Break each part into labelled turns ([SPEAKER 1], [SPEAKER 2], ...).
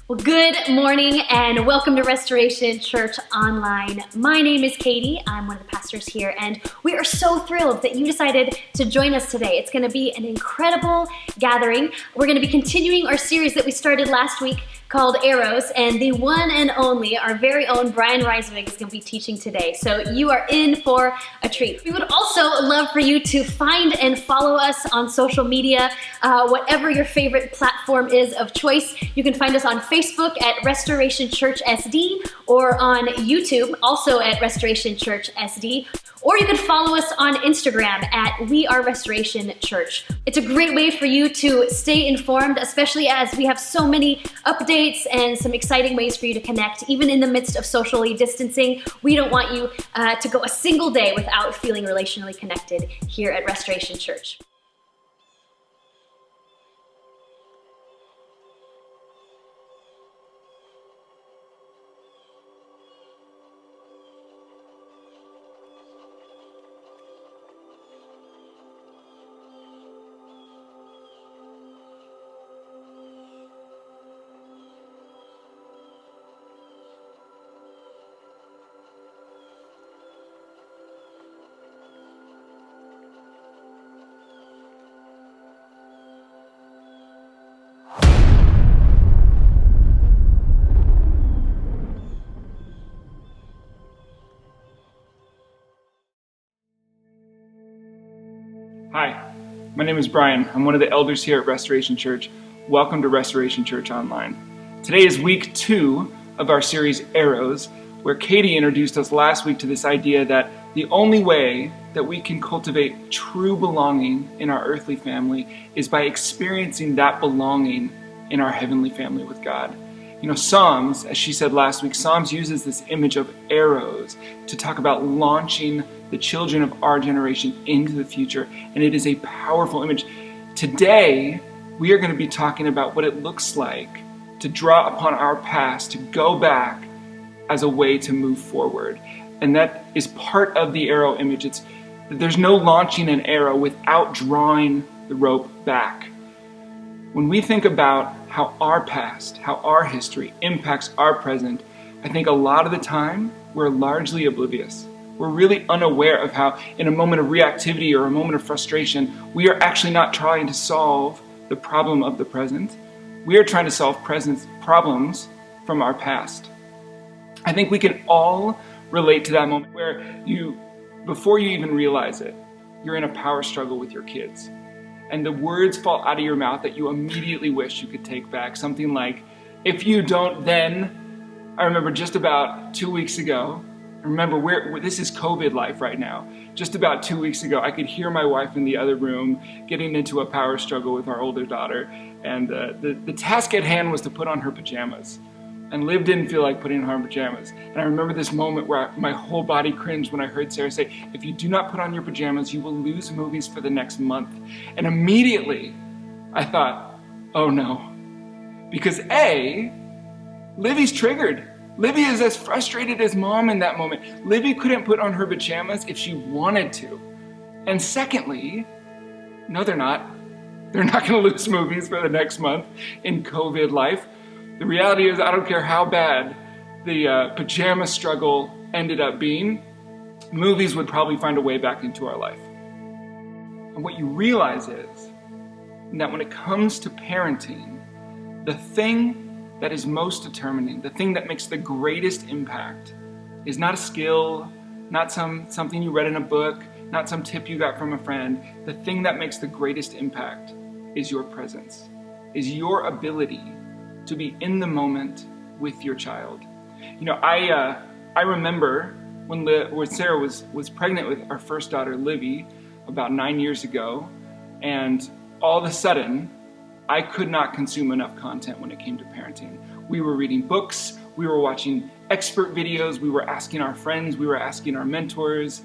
[SPEAKER 1] Well, good morning and welcome to Restoration Church Online. My name is Katie. I'm one of the pastors here, and we are so thrilled that you decided to join us today. It's going to be an incredible gathering. We're going to be continuing our series that we started last week called Arrows, and the one and only, our very own Brian Reiswig is going to be teaching today. So you are in for a treat. We would also love for you to find and follow us on social media, whatever your favorite platform is of choice. You can find us on Facebook at Restoration Church SD, or on YouTube, also at Restoration Church SD. Or you can follow us on Instagram at We Are Restoration Church. It's a great way for you to stay informed, especially as we have so many updates and some exciting ways for you to connect, even in the midst of socially distancing. We don't want you to go a single day without feeling relationally connected here at Restoration Church.
[SPEAKER 2] Hi, my name is Brian. I'm one of the elders here at Restoration Church. Welcome to Restoration Church Online. Today is week 2 of our series Arrows, where Katie introduced us last week to this idea that the only way that we can cultivate true belonging in our earthly family is by experiencing that belonging in our heavenly family with God. You know, Psalms, as she said last week, Psalms uses this image of arrows to talk about launching the children of our generation into the future, and it is a powerful image. Today, we are going to be talking about what it looks like to draw upon our past, to go back as a way to move forward. And that is part of the arrow image. There's no launching an arrow without drawing the rope back. When we think about how our past, how our history impacts our present, I think a lot of the time we're largely oblivious. We're really unaware of how, in a moment of reactivity or a moment of frustration, we are actually not trying to solve the problem of the present. We are trying to solve present problems from our past. I think we can all relate to that moment where before you even realize it, you're in a power struggle with your kids. And the words fall out of your mouth that you immediately wish you could take back. Something like, if you don't, then. I remember just about 2 weeks ago, this is COVID life right now. Just about 2 weeks ago, I could hear my wife in the other room getting into a power struggle with our older daughter. And the task at hand was to put on her pajamas. And Liv didn't feel like putting on her pajamas. And I remember this moment where my whole body cringed when I heard Sarah say, if you do not put on your pajamas, you will lose movies for the next month. And immediately I thought, oh no. Because A, Livy's triggered. Livy is as frustrated as mom in that moment. Livy couldn't put on her pajamas if she wanted to. And secondly, no, they're not. They're not going to lose movies for the next month in COVID life. The reality is, I don't care how bad the pajama struggle ended up being, movies would probably find a way back into our life. And what you realize is that when it comes to parenting, the thing that is most determining, the thing that makes the greatest impact, is not a skill, not something you read in a book, not some tip you got from a friend. The thing that makes the greatest impact is your presence, is your ability to be in the moment with your child. You know, I remember when Sarah was pregnant with our first daughter, Livy, about 9 years ago, and all of a sudden, I could not consume enough content when it came to parenting. We were reading books, we were watching expert videos, we were asking our friends, we were asking our mentors,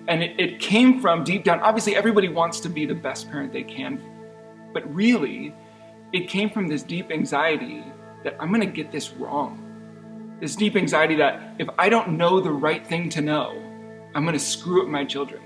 [SPEAKER 2] and it came from deep down. Obviously, everybody wants to be the best parent they can, but really, it came from this deep anxiety that I'm going to get this wrong. This deep anxiety that if I don't know the right thing to know, I'm going to screw up my children.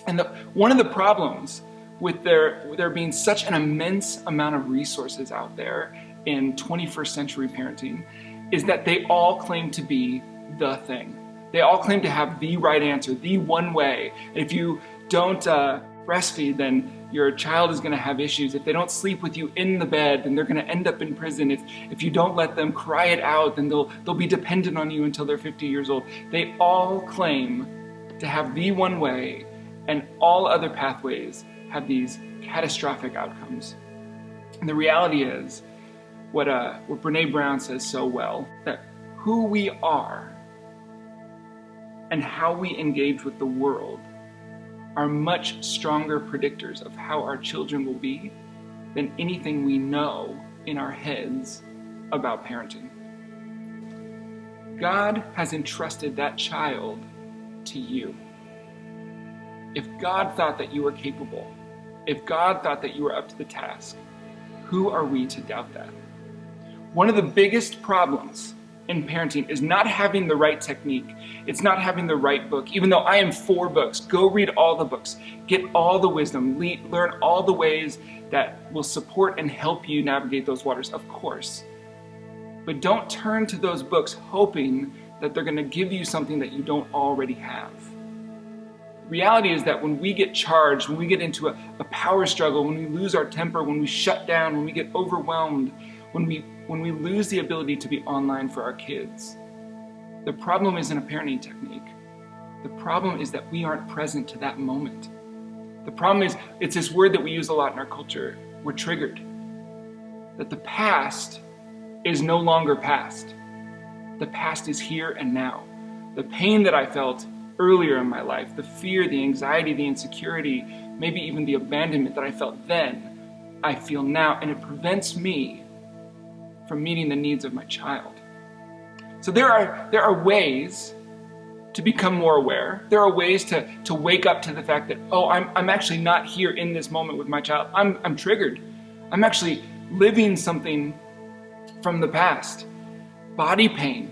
[SPEAKER 2] And one of the problems with there being such an immense amount of resources out there in 21st century parenting is that they all claim to be the thing. They all claim to have the right answer, the one way. And if you don't breastfeed, then your child is going to have issues. If they don't sleep with you in the bed, then they're going to end up in prison. If you don't let them cry it out, then they'll be dependent on you until they're 50 years old. They all claim to have the one way, and all other pathways have these catastrophic outcomes. And the reality is, what Brene Brown says so well, that who we are and how we engage with the world are much stronger predictors of how our children will be than anything we know in our heads about parenting. God has entrusted that child to you. If God thought that you were capable, if God thought that you were up to the task, who are we to doubt that? One of the biggest problems in parenting is not having the right technique. It's not having the right book. Even though I am for books, go read all the books, get all the wisdom, learn all the ways that will support and help you navigate those waters, of course. But don't turn to those books hoping that they're going to give you something that you don't already have. Reality is that when we get charged, when we get into a power struggle, when we lose our temper, when we shut down, when we get overwhelmed, when we lose the ability to be online for our kids, the problem isn't a parenting technique. The problem is that we aren't present to that moment. The problem is, it's this word that we use a lot in our culture. We're triggered. That the past is no longer past. The past is here and now. The pain that I felt earlier in my life, the fear, the anxiety, the insecurity, maybe even the abandonment that I felt then, I feel now, and it prevents me from meeting the needs of my child. So there are ways to become more aware. There are ways to wake up to the fact that, oh, I'm actually not here in this moment with my child. I'm triggered. I'm actually living something from the past. Body pain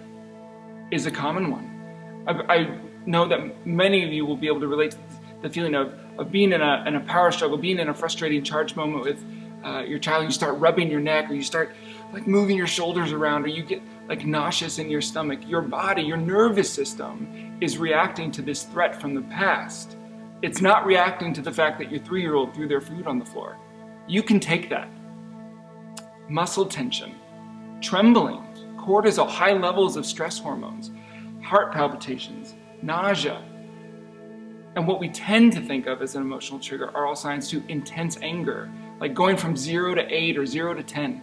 [SPEAKER 2] is a common one. I know that many of you will be able to relate to the feeling of being in a power struggle, being in a frustrating charge moment with your child. You start rubbing your neck, or you start like moving your shoulders around, or you get like nauseous in your stomach. Your body, your nervous system is reacting to this threat from the past. It's not reacting to the fact that your 3-year-old threw their food on the floor. You can take that. Muscle tension, trembling, cortisol, high levels of stress hormones, heart palpitations, nausea. And what we tend to think of as an emotional trigger are all signs to intense anger, like going from 0 to 8 or 0 to 10.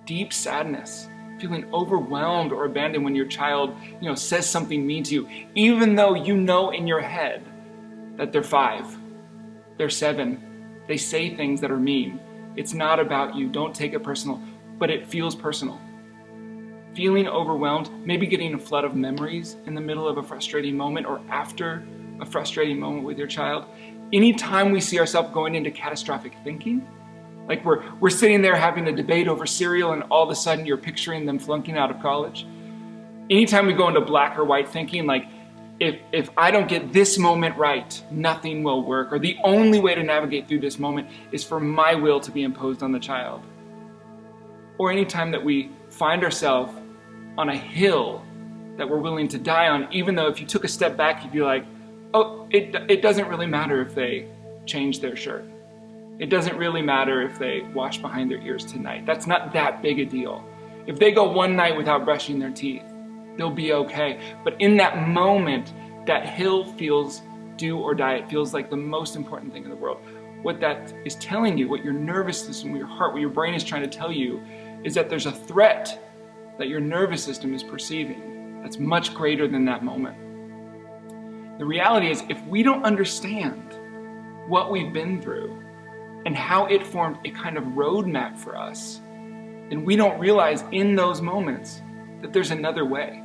[SPEAKER 2] Deep sadness, feeling overwhelmed or abandoned when your child, says something mean to you, even though you know in your head that they're 5, they're 7, they say things that are mean. It's not about you. Don't take it personal, but it feels personal. Feeling overwhelmed, maybe getting a flood of memories in the middle of a frustrating moment or after a frustrating moment with your child. Anytime we see ourselves going into catastrophic thinking, like we're sitting there having a debate over cereal and all of a sudden you're picturing them flunking out of college. Anytime we go into black or white thinking, like if I don't get this moment right, nothing will work, or the only way to navigate through this moment is for my will to be imposed on the child. Or anytime that we find ourselves on a hill that we're willing to die on, even though if you took a step back, you'd be like, oh, it doesn't really matter if they change their shirt. It doesn't really matter if they wash behind their ears tonight. That's not that big a deal. If they go one night without brushing their teeth, they'll be okay. But in that moment, that hill feels do or die. It feels like the most important thing in the world. What that is telling you, what your nervous system, what your heart, what your brain is trying to tell you, is that there's a threat that your nervous system is perceiving that's much greater than that moment. The reality is, if we don't understand what we've been through and how it formed a kind of roadmap for us, then we don't realize in those moments that there's another way,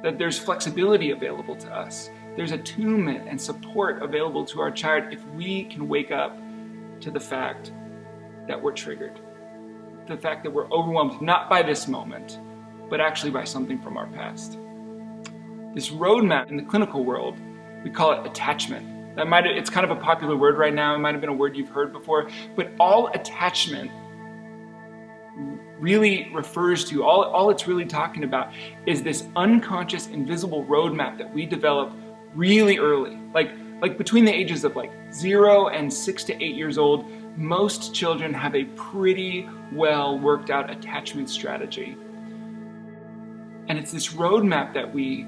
[SPEAKER 2] that there's flexibility available to us. There's attunement and support available to our child if we can wake up to the fact that we're triggered, the fact that we're overwhelmed, not by this moment, but actually by something from our past. This roadmap in the clinical world, we call it attachment. It's kind of a popular word right now. It might have been a word you've heard before, but all attachment really refers to, all it's really talking about is this unconscious, invisible roadmap that we develop really early. Like between the ages of 0 and 6 to 8 years old, most children have a pretty well worked out attachment strategy. And it's this roadmap that we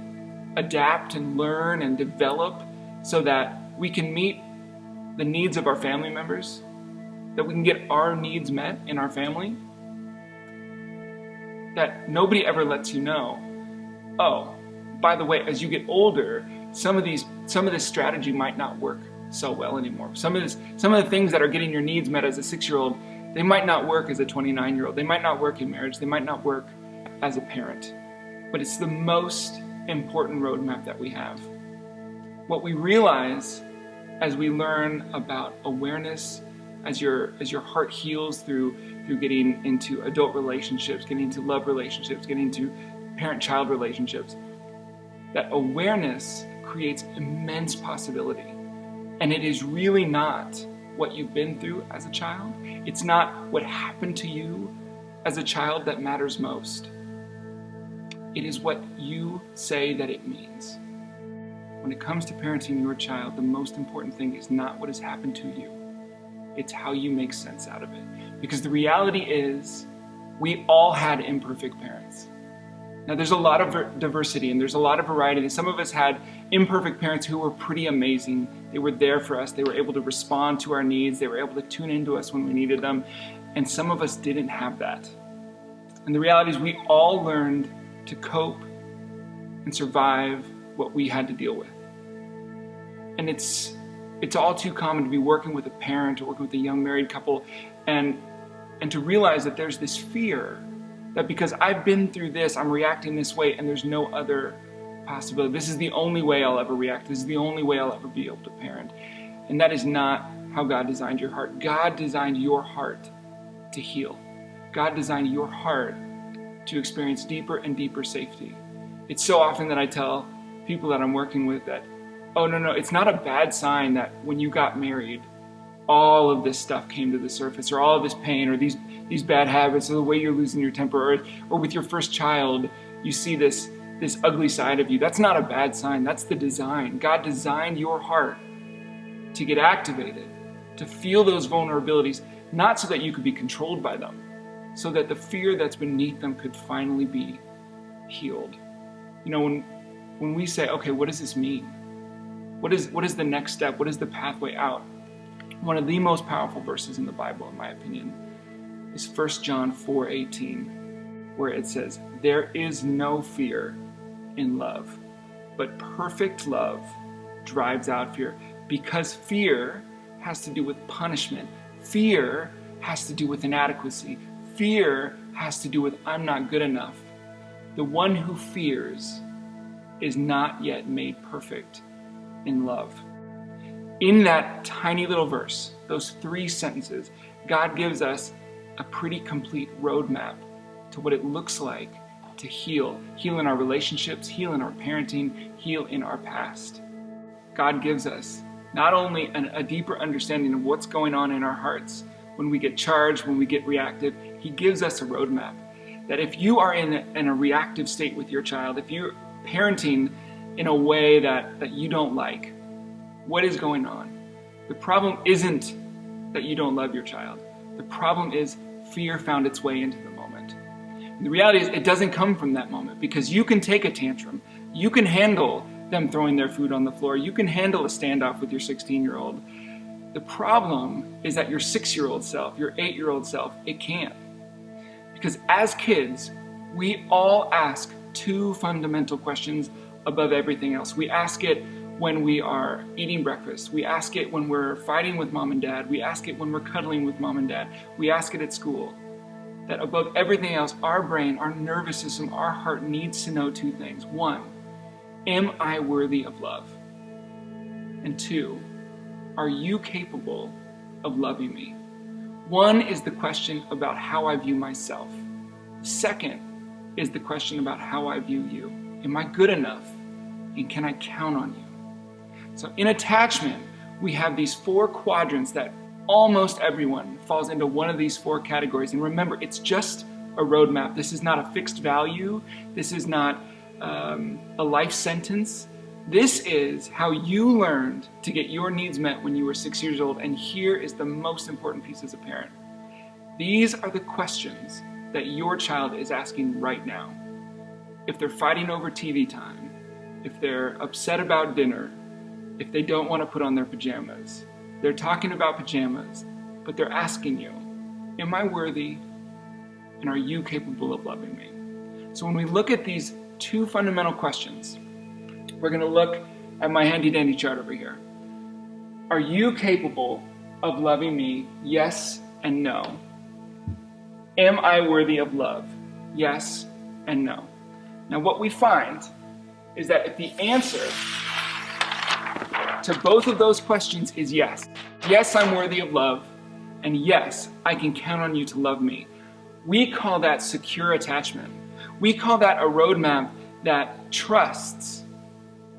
[SPEAKER 2] adapt and learn and develop so that we can meet the needs of our family members, that we can get our needs met in our family, that nobody ever lets you know, oh, by the way, as you get older, some of this strategy might not work so well anymore. Some of the things that are getting your needs met as a 6-year-old, they might not work as a 29-year-old. They might not work in marriage. They might not work as a parent. But it's the most important roadmap that we have. What we realize as we learn about awareness, as your heart heals through getting into adult relationships, getting into love relationships, getting into parent-child relationships, that awareness creates immense possibility. And it is really not what you've been through as a child. It's not what happened to you as a child that matters most. It is what you say that it means. When it comes to parenting your child, the most important thing is not what has happened to you. It's how you make sense out of it. Because the reality is, we all had imperfect parents. Now, there's a lot of diversity and there's a lot of variety. Some of us had imperfect parents who were pretty amazing. They were there for us. They were able to respond to our needs. They were able to tune into us when we needed them. And some of us didn't have that. And the reality is, we all learned to cope and survive what we had to deal with. And it's all too common to be working with a parent or working with a young married couple and to realize that there's this fear that because I've been through this, I'm reacting this way and there's no other possibility. This is the only way I'll ever react. This is the only way I'll ever be able to parent. And that is not how God designed your heart. God designed your heart to heal. God designed your heart to experience deeper and deeper safety. It's so often that I tell people that I'm working with that, oh, no, it's not a bad sign that when you got married, all of this stuff came to the surface, or all of this pain, or these bad habits, or the way you're losing your temper, or with your first child, you see this ugly side of you. That's not a bad sign. That's the design. God designed your heart to get activated, to feel those vulnerabilities, not so that you could be controlled by them, so that the fear that's beneath them could finally be healed. You know, when we say, okay, what does this mean? What is the next step? What is the pathway out? One of the most powerful verses in the Bible, in my opinion, is 1 John 4:18, where it says, "There is no fear in love, but perfect love drives out fear." Because fear has to do with punishment. Fear has to do with inadequacy. Fear has to do with I'm not good enough. The one who fears is not yet made perfect in love. In that tiny little verse, those 3 sentences, God gives us a pretty complete roadmap to what it looks like to heal. Heal in our relationships, heal in our parenting, heal in our past. God gives us not only a deeper understanding of what's going on in our hearts when we get charged, when we get reactive, He gives us a roadmap. That if you are in a reactive state with your child, if you're parenting in a way that you don't like, what is going on? The problem isn't that you don't love your child. The problem is fear found its way into the moment. And the reality is it doesn't come from that moment, because you can take a tantrum. You can handle them throwing their food on the floor. You can handle a standoff with your 16-year-old. The problem is that your 6-year-old self, your 8-year-old self, it can't. Because as kids, we all ask 2 fundamental questions above everything else. We ask it when we are eating breakfast. We ask it when we're fighting with mom and dad. We ask it when we're cuddling with mom and dad. We ask it at school. That above everything else, our brain, our nervous system, our heart needs to know 2 things. 1, am I worthy of love? And 2, are you capable of loving me? 1 is the question about how I view myself. 2nd is the question about how I view you. Am I good enough? And can I count on you? So in attachment, we have these 4 quadrants that almost everyone falls into one of these 4 categories. And remember, it's just a roadmap. This is not a fixed value. This is not a life sentence. This is how you learned to get your needs met when you were 6 years old. And here is the most important piece as a parent. These are the questions that your child is asking right now. If they're fighting over TV time, if they're upset about dinner, if they don't want to put on their pajamas, they're talking about pajamas, but they're asking you, am I worthy? And are you capable of loving me? So when we look at these two fundamental questions, we're going to look at my handy dandy chart over here. Are you capable of loving me? Yes and no. Am I worthy of love? Yes and no. Now what we find is that if the answer to both of those questions is yes, yes, I'm worthy of love, and yes, I can count on you to love me, we call that secure attachment. We call that a roadmap that trusts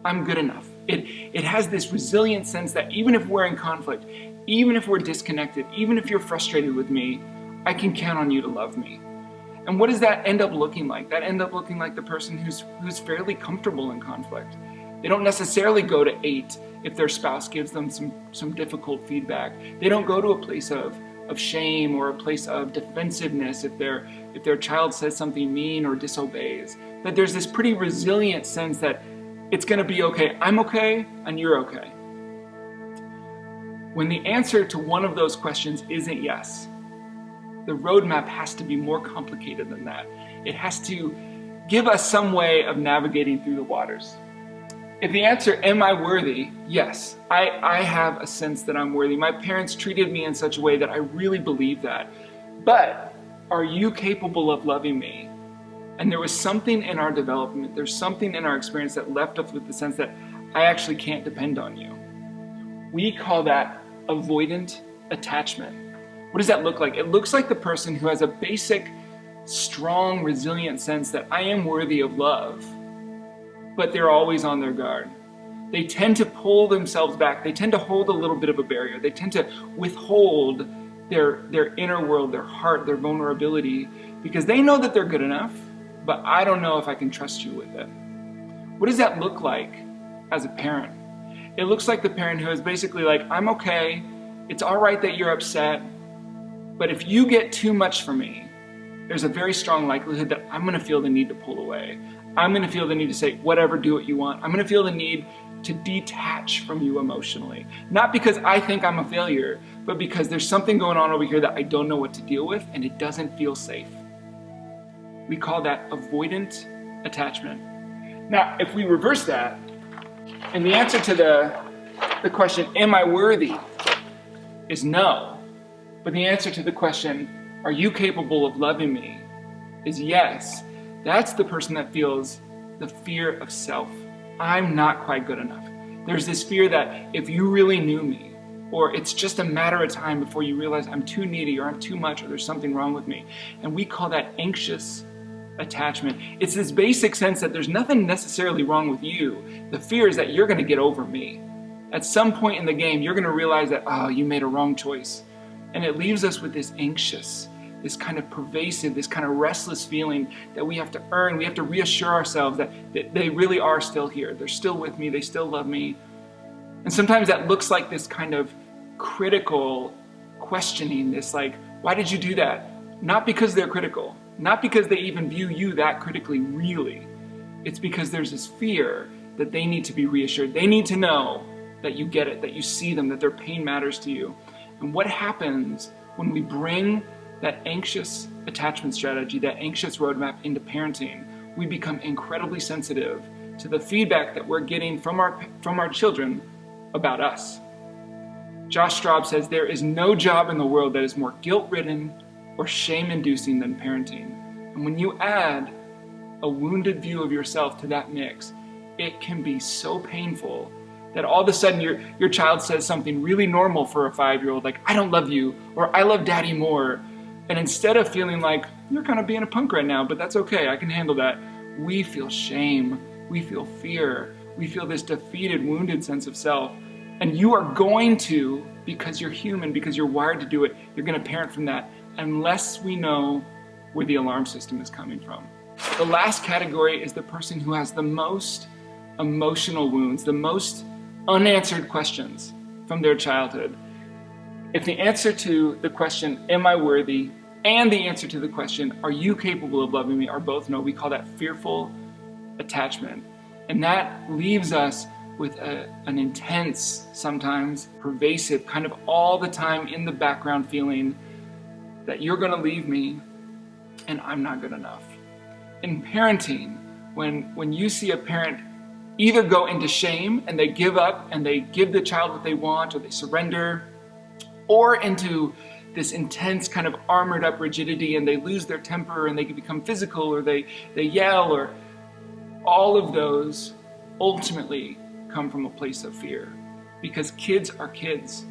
[SPEAKER 2] I'm good enough. It has this resilient sense that even if we're in conflict, even if we're disconnected, even if you're frustrated with me, I can count on you to love me. And what does that end up looking like? That end up looking like the person who's fairly comfortable in conflict. They don't necessarily go to 8 if their spouse gives them some difficult feedback. They don't go to a place of shame or a place of defensiveness if their child says something mean or disobeys. But there's this pretty resilient sense that it's going to be okay. I'm okay and you're okay. When the answer to one of those questions isn't yes, the roadmap has to be more complicated than that. It has to give us some way of navigating through the waters. If the answer, am I worthy? Yes, I have a sense that I'm worthy. My parents treated me in such a way that I really believe that. But are you capable of loving me? And there was something in our development, there's something in our experience that left us with the sense that I actually can't depend on you. We call that avoidant attachment. What does that look like? It looks like the person who has a basic, strong, resilient sense that I am worthy of love, but they're always on their guard. They tend to pull themselves back. They tend to hold a little bit of a barrier. They tend to withhold their inner world, their heart, their vulnerability, because they know that they're good enough, but I don't know if I can trust you with it. What does that look like as a parent? It looks like the parent who is basically like, I'm okay, it's all right that you're upset, but if you get too much for me, there's a very strong likelihood that I'm going to feel the need to pull away. I'm going to feel the need to say, whatever, do what you want. I'm going to feel the need to detach from you emotionally. Not because I think I'm a failure, but because there's something going on over here that I don't know what to deal with and it doesn't feel safe. We call that avoidant attachment. Now, if we reverse that, and the answer to the question, am I worthy, is no. But the answer to the question, are you capable of loving me, is yes. That's the person that feels the fear of self. I'm not quite good enough. There's this fear that if you really knew me, or it's just a matter of time before you realize I'm too needy or I'm too much or there's something wrong with me. And we call that anxious attachment. It's this basic sense that there's nothing necessarily wrong with you. The fear is that you're going to get over me. At some point in the game, you're going to realize that, oh, you made a wrong choice. And it leaves us with this anxious, this kind of pervasive, this kind of restless feeling that we have to earn. We have to reassure ourselves that they really are still here. They're still with me. They still love me. And sometimes that looks like this kind of critical questioning, this like, why did you do that? Not because they're critical, not because they even view you that critically, really. It's because there's this fear that they need to be reassured. They need to know that you get it, that you see them, that their pain matters to you. And what happens when we bring that anxious attachment strategy, that anxious roadmap into parenting? We become incredibly sensitive to the feedback that we're getting from our children about us. Josh Straub says, there is no job in the world that is more guilt-ridden or shame-inducing than parenting. And when you add a wounded view of yourself to that mix, it can be so painful that all of a sudden your child says something really normal for a 5-year-old, like, I don't love you, or I love daddy more. And instead of feeling like, you're kind of being a punk right now, but that's okay, I can handle that, we feel shame, we feel fear, we feel this defeated, wounded sense of self. And you are going to, because you're human, because you're wired to do it, you're going to parent from that, unless we know where the alarm system is coming from. The last category is the person who has the most emotional wounds, the most unanswered questions from their childhood. If the answer to the question, am I worthy, and the answer to the question, are you capable of loving me, are both no, we call that fearful attachment. And that leaves us with an intense, sometimes pervasive, kind of all the time in the background feeling that you're going to leave me and I'm not good enough. In parenting, when you see a parent either go into shame and they give up and they give the child what they want or they surrender, or into this intense kind of armored up rigidity and they lose their temper and they can become physical or they yell, or all of those ultimately come from a place of fear. Because kids are kids.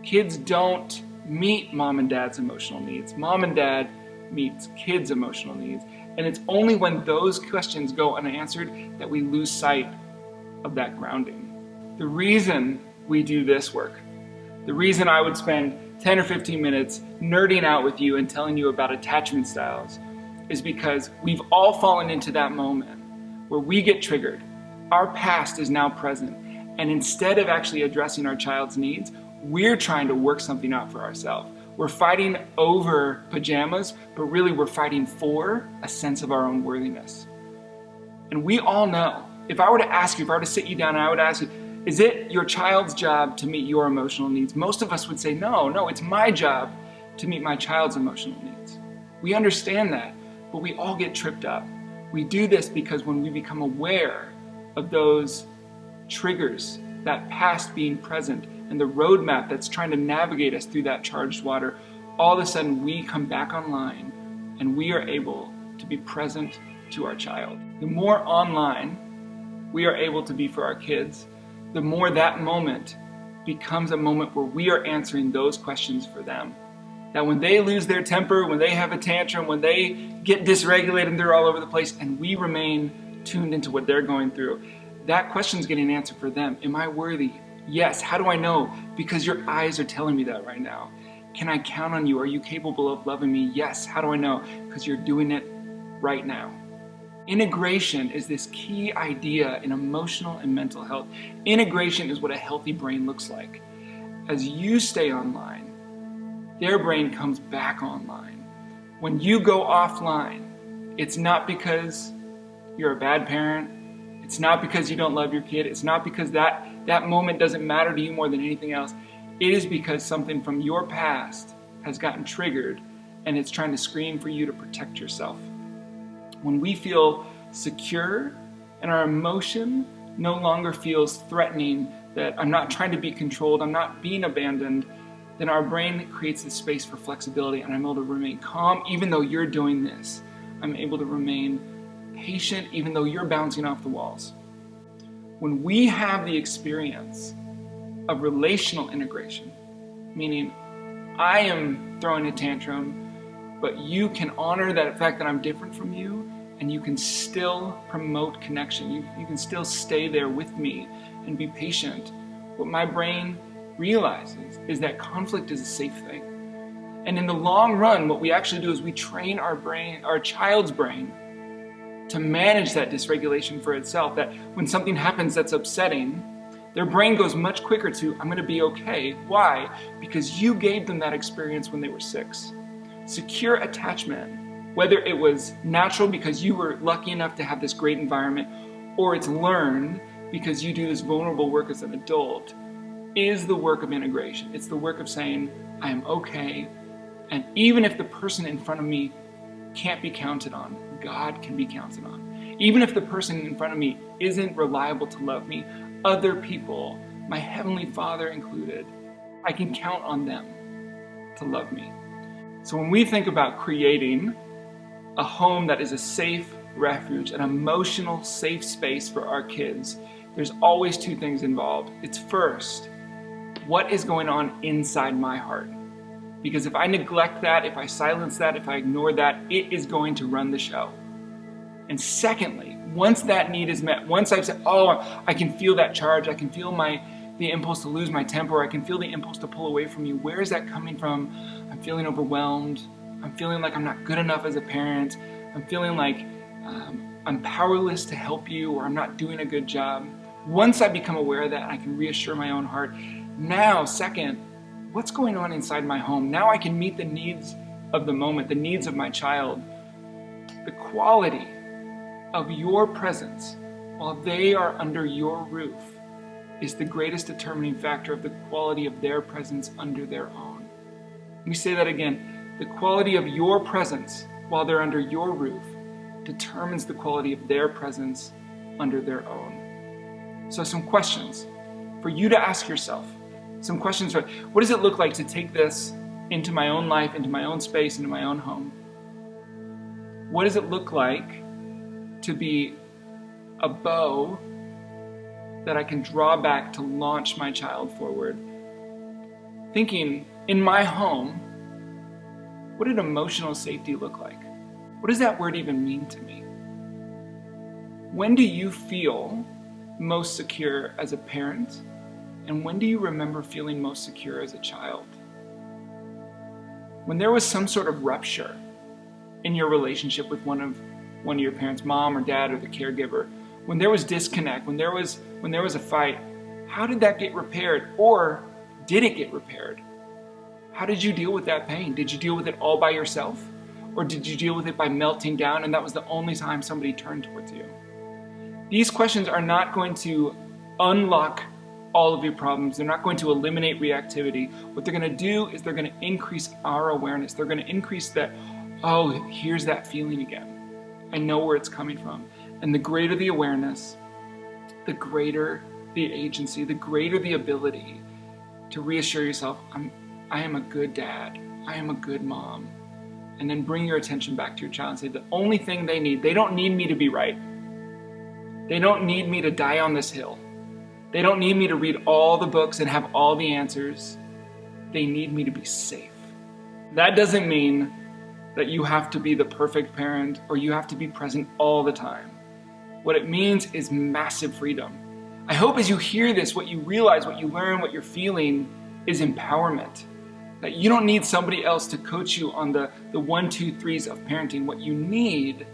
[SPEAKER 2] Kids don't meet mom and dad's emotional needs. Mom and dad meets kids' emotional needs. And it's only when those questions go unanswered that we lose sight of that grounding. The reason we do this work, the reason I would spend 10 or 15 minutes nerding out with you and telling you about attachment styles is because we've all fallen into that moment where we get triggered. Our past is now present. And instead of actually addressing our child's needs, we're trying to work something out for ourselves. We're fighting over pajamas, but really we're fighting for a sense of our own worthiness. And we all know, if I were to ask you, if I were to sit you down and I would ask you, is it your child's job to meet your emotional needs? Most of us would say, no, it's my job to meet my child's emotional needs. We understand that, but we all get tripped up. We do this because when we become aware of those triggers, that past being present, and the roadmap that's trying to navigate us through that charged water, all of a sudden we come back online and we are able to be present to our child. The more online we are able to be for our kids, the more that moment becomes a moment where we are answering those questions for them. That when they lose their temper, when they have a tantrum, when they get dysregulated and they're all over the place, and we remain tuned into what they're going through, that question's getting an answer for them. Am I worthy? Yes. How do I know? Because your eyes are telling me that right now. Can I count on you? Are you capable of loving me? Yes. How do I know? Because you're doing it right now. Integration is this key idea in emotional and mental health. Integration is what a healthy brain looks like. As you stay online, their brain comes back online. When you go offline, it's not because you're a bad parent. It's not because you don't love your kid. It's not because that moment doesn't matter to you more than anything else. It is because something from your past has gotten triggered and it's trying to scream for you to protect yourself. When we feel secure and our emotion no longer feels threatening, that I'm not trying to be controlled, I'm not being abandoned, then our brain creates this space for flexibility and I'm able to remain calm even though you're doing this. I'm able to remain patient even though you're bouncing off the walls. When we have the experience of relational integration, meaning I am throwing a tantrum, but you can honor that fact that I'm different from you, and you can still promote connection. You can still stay there with me and be patient. What my brain realizes is that conflict is a safe thing. And in the long run, what we actually do is we train our brain, our child's brain, to manage that dysregulation for itself, that when something happens that's upsetting, their brain goes much quicker to, I'm going to be okay. Why? Because you gave them that experience when they were 6. Secure attachment, whether it was natural because you were lucky enough to have this great environment, or it's learned because you do this vulnerable work as an adult, is the work of integration. It's the work of saying, I am okay, and even if the person in front of me can't be counted on, God can be counted on. Even if the person in front of me isn't reliable to love me, other people, my Heavenly Father included, I can count on them to love me. So when we think about creating a home that is a safe refuge, an emotional safe space for our kids, there's always 2 things involved. It's first, what is going on inside my heart? Because if I neglect that, if I silence that, if I ignore that, it is going to run the show. And secondly, once that need is met, once I've said, I can feel that charge, I can feel the impulse to lose my temper, I can feel the impulse to pull away from you. Where is that coming from? I'm feeling overwhelmed, I'm feeling like I'm not good enough as a parent. I'm feeling like I'm powerless to help you, or I'm not doing a good job. Once I become aware of that, I can reassure my own heart. Now, second, what's going on inside my home? Now I can meet the needs of the moment, the needs of my child. The quality of your presence while they are under your roof is the greatest determining factor of the quality of their presence under their own. Let me say that again. The quality of your presence while they're under your roof determines the quality of their presence under their own. So some questions for you to ask yourself. Some questions for what does it look like to take this into my own life, into my own space, into my own home? What does it look like to be a bow that I can draw back to launch my child forward? Thinking, in my home, what did emotional safety look like? What does that word even mean to me? When do you feel most secure as a parent? And when do you remember feeling most secure as a child? When there was some sort of rupture in your relationship with one of your parents, mom or dad or the caregiver, when there was disconnect, when there was a fight, how did that get repaired? Or did it get repaired? How did you deal with that pain? Did you deal with it all by yourself? Or did you deal with it by melting down and that was the only time somebody turned towards you? These questions are not going to unlock all of your problems. They're not going to eliminate reactivity. What they're going to do is they're going to increase our awareness. They're going to increase that, oh, here's that feeling again. I know where it's coming from. And the greater the awareness, the greater the agency, the greater the ability to reassure yourself, I am a good dad. I am a good mom. And then bring your attention back to your child and say the only thing they don't need me to be right. They don't need me to die on this hill. They don't need me to read all the books and have all the answers. They need me to be safe. That doesn't mean that you have to be the perfect parent or you have to be present all the time. What it means is massive freedom. I hope as you hear this, what you realize, what you learn, what you're feeling is empowerment. That you don't need somebody else to coach you on the 1, 2, 3s of parenting. What you need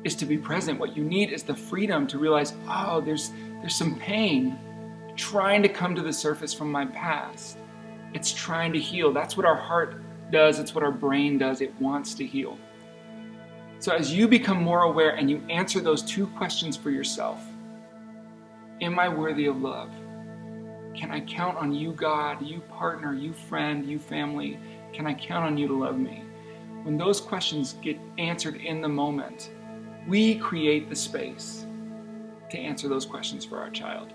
[SPEAKER 2] is to be present. What you need is the freedom to realize, oh, there's some pain trying to come to the surface from my past. It's trying to heal. That's what our heart does. It's what our brain does. It wants to heal. So as you become more aware and you answer those 2 questions for yourself, am I worthy of love? Can I count on you, God, you partner, you friend, you family? Can I count on you to love me? When those questions get answered in the moment, we create the space to answer those questions for our child.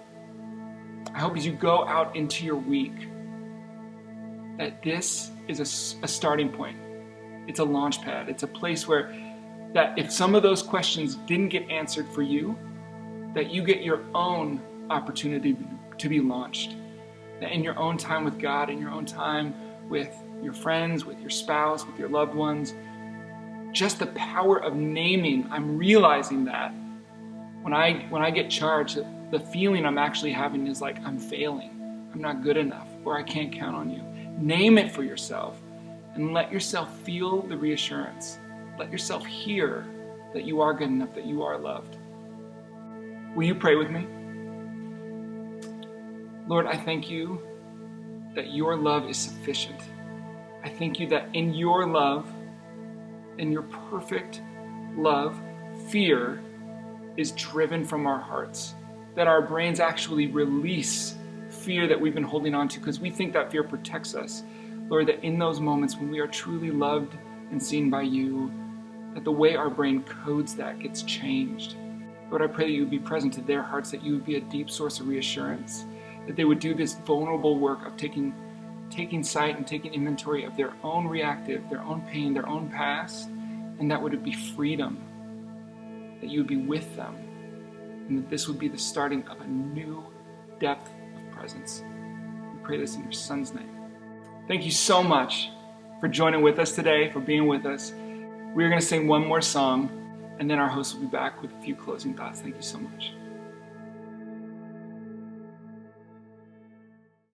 [SPEAKER 2] I hope as you go out into your week that this is a starting point. It's a launch pad. It's a place where that if some of those questions didn't get answered for you, that you get your own opportunity to be launched. That in your own time with God, in your own time with your friends, with your spouse, with your loved ones, just the power of naming, I'm realizing that when I get charged, the feeling I'm actually having is like I'm failing, I'm not good enough, or I can't count on you. Name it for yourself and let yourself feel the reassurance. Let yourself hear that you are good enough, that you are loved. Will you pray with me? Lord, I thank you that your love is sufficient. I thank you that in your love, in your perfect love, fear is driven from our hearts. That our brains actually release fear that we've been holding on to because we think that fear protects us. Lord, that in those moments when we are truly loved and seen by you, that the way our brain codes that gets changed. Lord, I pray that you would be present to their hearts, that you would be a deep source of reassurance, that they would do this vulnerable work of taking sight and taking inventory of their own reactive, their own pain, their own past, and that would be freedom, that you would be with them, and that this would be the starting of a new depth of presence. We pray this in your Son's name. Thank you so much for joining with us today, for being with us. We're going to sing one more song, and then our host will be back with a few closing thoughts. Thank you so much.